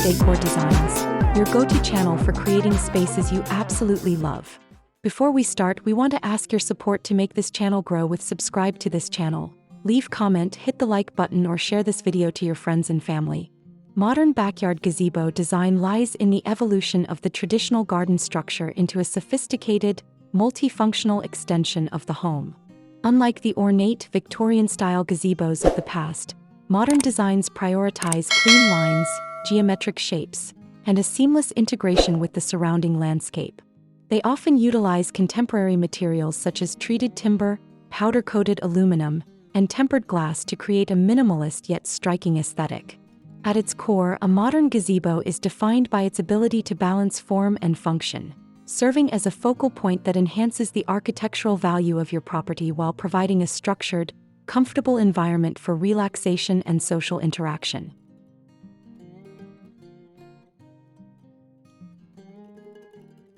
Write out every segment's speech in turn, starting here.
Decor Designs, your go-to channel for creating spaces you absolutely love. Before we start, we want to ask your support to make this channel grow with subscribe to this channel. Leave comment, hit the like button or share this video to your friends and family. Modern backyard gazebo design lies in the evolution of the traditional garden structure into a sophisticated, multifunctional extension of the home. Unlike the ornate Victorian-style gazebos of the past, modern designs prioritize clean lines, geometric shapes, and a seamless integration with the surrounding landscape. They often utilize contemporary materials such as treated timber, powder-coated aluminum, and tempered glass to create a minimalist yet striking aesthetic. At its core, a modern gazebo is defined by its ability to balance form and function, serving as a focal point that enhances the architectural value of your property while providing a structured, comfortable environment for relaxation and social interaction.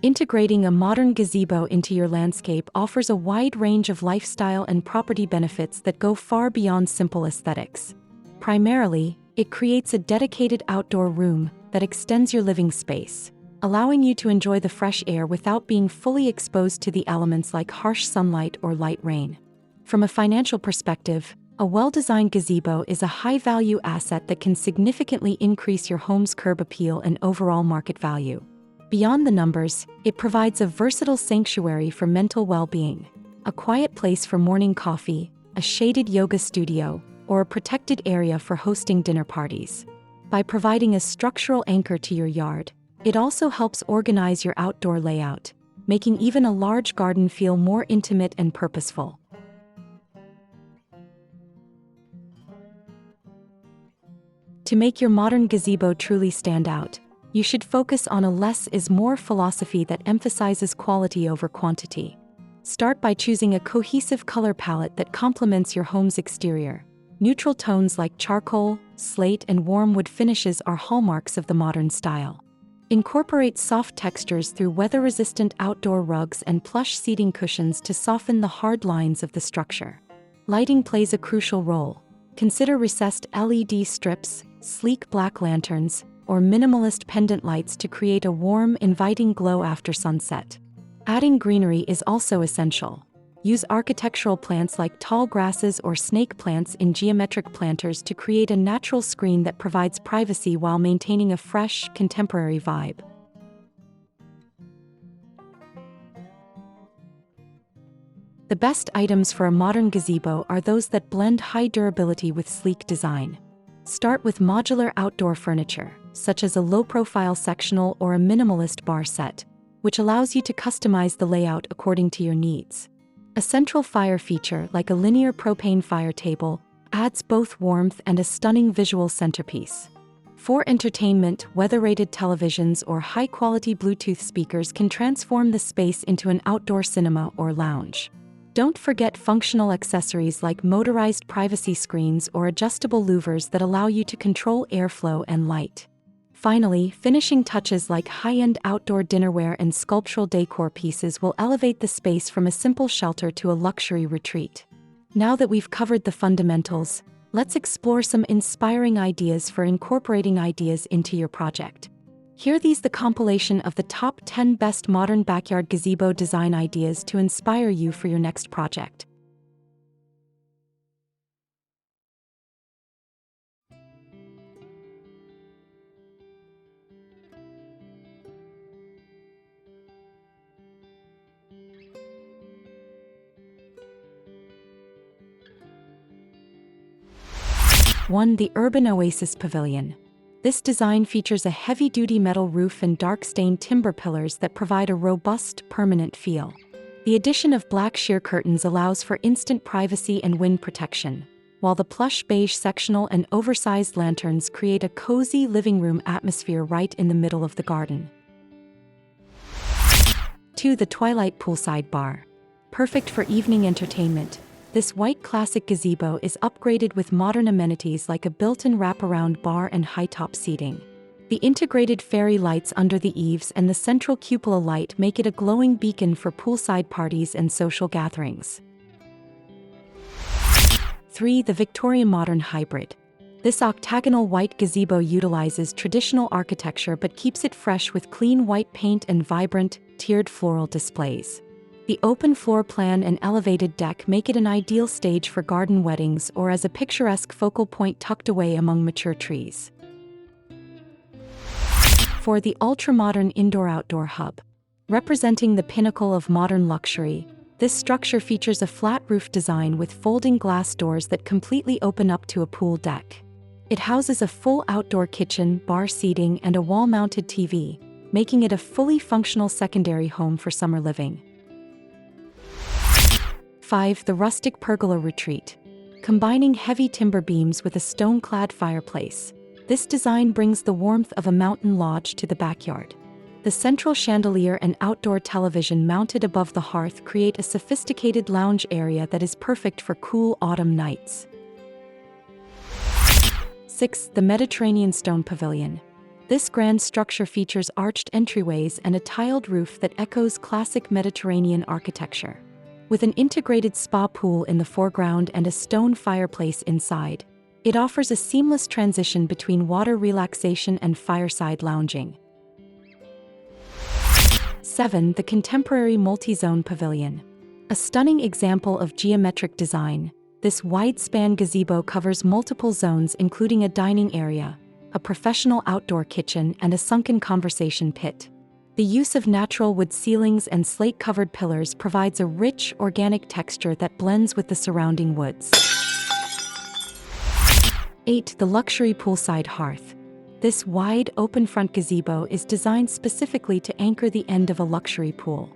Integrating a modern gazebo into your landscape offers a wide range of lifestyle and property benefits that go far beyond simple aesthetics. Primarily, it creates a dedicated outdoor room that extends your living space, allowing you to enjoy the fresh air without being fully exposed to the elements like harsh sunlight or light rain. From a financial perspective, a well-designed gazebo is a high-value asset that can significantly increase your home's curb appeal and overall market value. Beyond the numbers, it provides a versatile sanctuary for mental well-being, a quiet place for morning coffee, a shaded yoga studio, or a protected area for hosting dinner parties. By providing a structural anchor to your yard, it also helps organize your outdoor layout, making even a large garden feel more intimate and purposeful. To make your modern gazebo truly stand out, you should focus on a less is more philosophy that emphasizes quality over quantity. Start by choosing a cohesive color palette that complements your home's exterior. Neutral tones like charcoal, slate, and warm wood finishes are hallmarks of the modern style. Incorporate soft textures through weather-resistant outdoor rugs and plush seating cushions to soften the hard lines of the structure. Lighting plays a crucial role. Consider recessed LED strips, sleek black lanterns, or minimalist pendant lights to create a warm, inviting glow after sunset. Adding greenery is also essential. Use architectural plants like tall grasses or snake plants in geometric planters to create a natural screen that provides privacy while maintaining a fresh, contemporary vibe. The best items for a modern gazebo are those that blend high durability with sleek design. Start with modular outdoor furniture, such as a low-profile sectional or a minimalist bar set, which allows you to customize the layout according to your needs. A central fire feature, like a linear propane fire table, adds both warmth and a stunning visual centerpiece. For entertainment, weather-rated televisions or high-quality Bluetooth speakers can transform the space into an outdoor cinema or lounge. Don't forget functional accessories like motorized privacy screens or adjustable louvers that allow you to control airflow and light. Finally, finishing touches like high-end outdoor dinnerware and sculptural decor pieces will elevate the space from a simple shelter to a luxury retreat. Now that we've covered the fundamentals, let's explore some inspiring ideas for incorporating ideas into your project. Here these the compilation of the top 10 best modern backyard gazebo design ideas to inspire you for your next project. One, the Urban Oasis Pavilion. This design features a heavy-duty metal roof and dark-stained timber pillars that provide a robust, permanent feel. The addition of black sheer curtains allows for instant privacy and wind protection, while the plush beige sectional and oversized lanterns create a cozy living room atmosphere right in the middle of the garden. 2. The Twilight Poolside Bar. Perfect for evening entertainment, this white classic gazebo is upgraded with modern amenities like a built-in wraparound bar and high-top seating. The integrated fairy lights under the eaves and the central cupola light make it a glowing beacon for poolside parties and social gatherings. 3. The Victorian Modern Hybrid. This octagonal white gazebo utilizes traditional architecture but keeps it fresh with clean white paint and vibrant, tiered floral displays. The open floor plan and elevated deck make it an ideal stage for garden weddings or as a picturesque focal point tucked away among mature trees. For the ultra-modern indoor-outdoor hub. Representing the pinnacle of modern luxury, this structure features a flat roof design with folding glass doors that completely open up to a pool deck. It houses a full outdoor kitchen, bar seating, and a wall-mounted TV, making it a fully functional secondary home for summer living. 5. The rustic pergola retreat. Combining heavy timber beams with a stone-clad fireplace, this design brings the warmth of a mountain lodge to the backyard. The central chandelier and outdoor television mounted above the hearth create a sophisticated lounge area that is perfect for cool autumn nights. 6. The Mediterranean Stone Pavilion. This grand structure features arched entryways and a tiled roof that echoes classic Mediterranean architecture. With an integrated spa pool in the foreground and a stone fireplace inside, it offers a seamless transition between water relaxation and fireside lounging. 7. The Contemporary Multi-Zone Pavilion. A stunning example of geometric design, this wide-span gazebo covers multiple zones including a dining area, a professional outdoor kitchen, and a sunken conversation pit. The use of natural wood ceilings and slate-covered pillars provides a rich, organic texture that blends with the surrounding woods. 8. The Luxury Poolside Hearth. This wide, open-front gazebo is designed specifically to anchor the end of a luxury pool.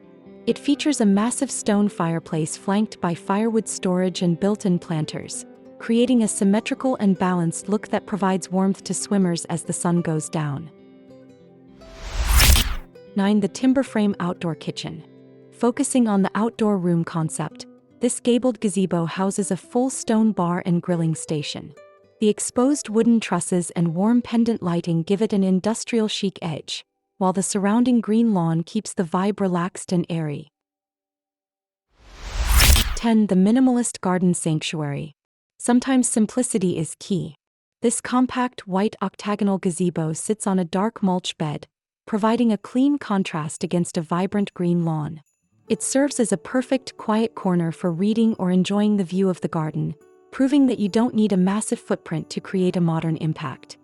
It features a massive stone fireplace flanked by firewood storage and built-in planters, creating a symmetrical and balanced look that provides warmth to swimmers as the sun goes down. 9. The Timber Frame Outdoor Kitchen. Focusing on the outdoor room concept, this gabled gazebo houses a full stone bar and grilling station. The exposed wooden trusses and warm pendant lighting give it an industrial chic edge, while the surrounding green lawn keeps the vibe relaxed and airy. 10. The Minimalist Garden Sanctuary. Sometimes simplicity is key. This compact white octagonal gazebo sits on a dark mulch bed, providing a clean contrast against a vibrant green lawn. It serves as a perfect, quiet corner for reading or enjoying the view of the garden, proving that you don't need a massive footprint to create a modern impact.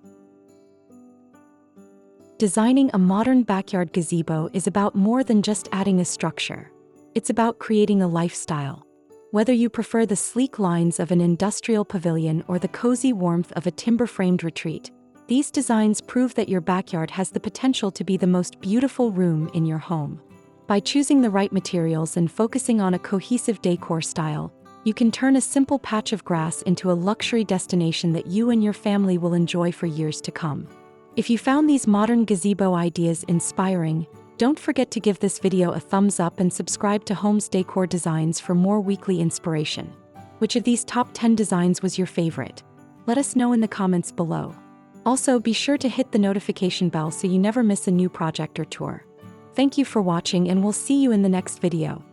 Designing a modern backyard gazebo is about more than just adding a structure. It's about creating a lifestyle. Whether you prefer the sleek lines of an industrial pavilion or the cozy warmth of a timber-framed retreat, these designs prove that your backyard has the potential to be the most beautiful room in your home. By choosing the right materials and focusing on a cohesive decor style, you can turn a simple patch of grass into a luxury destination that you and your family will enjoy for years to come. If you found these modern gazebo ideas inspiring, don't forget to give this video a thumbs up and subscribe to Homes Decor Designs for more weekly inspiration. Which of these top 10 designs was your favorite? Let us know in the comments below. Also, be sure to hit the notification bell so you never miss a new project or tour. Thank you for watching, and we'll see you in the next video.